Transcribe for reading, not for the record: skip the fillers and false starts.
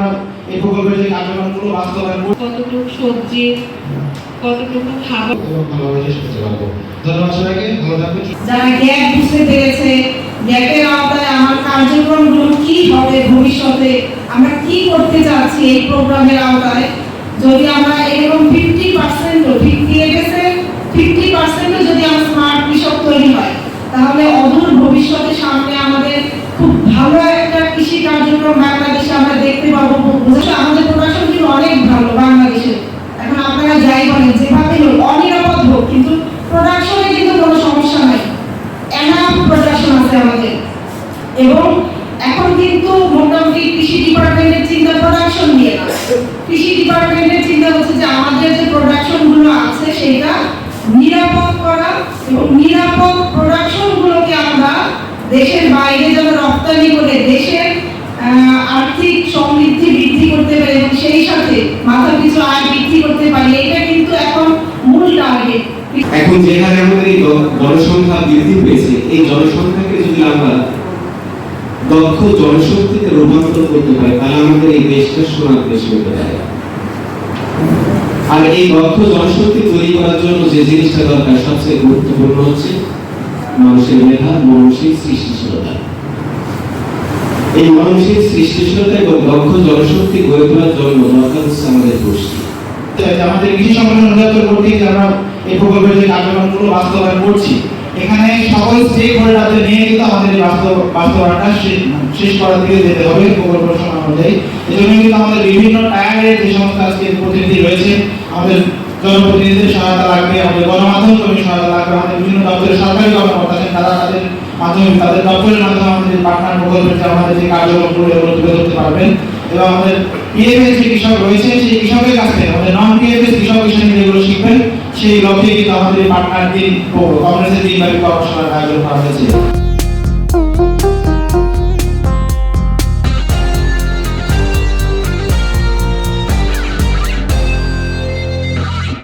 আমরা এই প্রকল্পের যে কার্যক্রমগুলো বাস্তবায়ন করব, কতটুকু সবজি, কতটুকু খাবার, ভালোভাবে শেষ করতে পারবো। ধন্যবাদ সবাইকে, ভালো থাকবেন। যারা গ্যাপ বুঝতে পেরেছে, গ্যাপের আওতায় আমার কার্যক্রমগুলো কি হবে ভবিষ্যতে, আমরা কি করতে চাচ্ছি এই প্রোগ্রামের আওতায়, যদি আমরা এরকম 50% যদি আমার স্মার্ট কৃষক তৈরি হয়, তাহলে অদূর ভবিষ্যতে সামনে আমাদের খুব ভালো একটা কৃষি কার্যক্রম বাংলাদেশে আমরা দেখতে পাবো। আমাদের প্রোডাকশন কিন্তু অনেক ভালো বাংলাদেশে। এখন আপনারা যাই বলেন, যেভাবে হোক, অনিরাপদ হোক, কিন্তু প্রোডাকশনে কিন্তু কোনো সমস্যা নাই, এনাফ প্রোডাকশন আছে আমাদের। এবং এখন কিন্তু মোটামুটি কৃষি ডিপার্টমেন্টের চিন্তা প্রোডাকশন নিয়ে না, কৃষি ডিপার্টমেন্টের চিন্তা হচ্ছে যে আমাদের যে প্রোডাকশন গুলো আছে সেটা নিরাপদ করা এবং নিরাপদ প্রোডাকশন গুলোকে আমরা দেশের বাইরে যেন রপ্তানি করে দেশের আর্থিক সমৃদ্ধি বৃদ্ধি করতে পারি এবং সেই সাথে মাথাপিছু আয় বৃদ্ধি করতে পারি। এটা কিন্তু এখন মূল টার্গেট। এখন যেখানে আমাদের এই জনসংখ্যা বৃদ্ধি পেয়েছে, এই জনসংখ্যাকে যদি আমরা দক্ষ জনশক্তিতে রূপান্তর করতে পারি, তাহলে আমাদের এই দেশটা সোনার দেশ হতে পারে। আর এই দক্ষ জনশক্তি তৈরি করার জন্য যে জিনিসটা দরকার, সবচেয়ে গুরুত্বপূর্ণ হচ্ছে মানুষের মেধা, মানসিক সৃষ্টিশীলতা। এই মানসিক সৃষ্টিশীলতা এবং দক্ষ জনশক্তি গড়ে তোলার জন্য দরকার হচ্ছে আমাদের গোষ্ঠী। আমাদের কৃষি সম্মেলন অধিদপ্তর কর্তৃক আমরা এই প্রকল্পের যে কার্যক্রমগুলো বাস্তবায়ন করছি, এখানে সকল স্টেক হোল্ডারদের নিয়ে কিন্তু আমাদের এই বাস্তবায়নটা শেষ করার দিকে যেতে হবে প্রকল্প সময় অনুযায়ী। এই জন্য কিন্তু আমাদের বিভিন্ন টায়ারের যে সমস্ত আজকে প্রতিনিধি রয়েছে, আমাদের জনপ্রতিনিধিদের সহায়তা লাগবে, আমাদের গণমাধ্যম কর্মীর সহায়তা লাগবে, আমাদের বিভিন্ন দপ্তরের সরকারি কর্মকর্তা আছেন, তারা তাদের মাধ্যমে, তাদের দপ্তরের মাধ্যমে আমাদের পার্টনার প্রকল্পের যে আমাদের যে কার্যক্রমগুলো এগুলো তুলে ধরতে পারবেন। এবং আমাদের পিএফএস যে কৃষক রয়েছে, সেই কৃষকের কাছ থেকে আমাদের নন পিএফএস কৃষক হিসেবে যেগুলো শিখবেন, সেই লক্ষ্যে কিন্তু আমাদের পার্টনার দিন কংগ্রেসের দিনব্যাপী কর্মশালার আয়োজন করা হয়েছে।